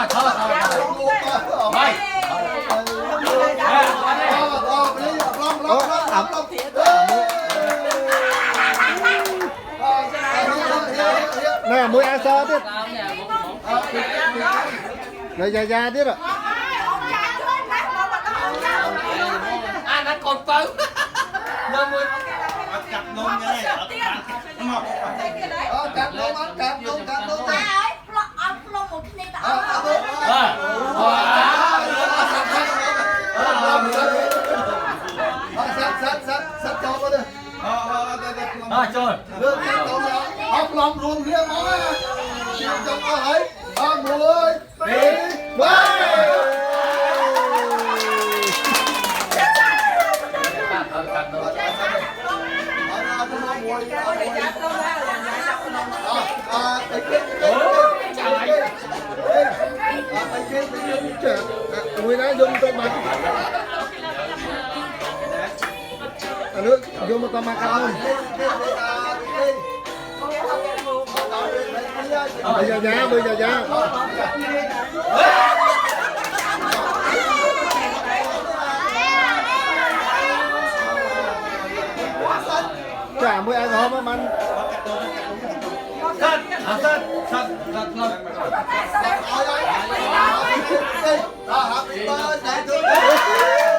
thôi mày nè mũi ăn sơ tiếp rồi già tiếp ạ anh đã còn tới nó mới cặp luôn nha này cặp luôn anh cặp luôn ba ơi ông luôn một cái này sắp cho con đi trời đưa cái tàu ra học lòng luôn kia máu cho có thấy 30 mũi đã dùng tay bắn nước dùng một tấm mặt không bây giờ giá chả mũi ăn hôm á man sân Happy birthday to you.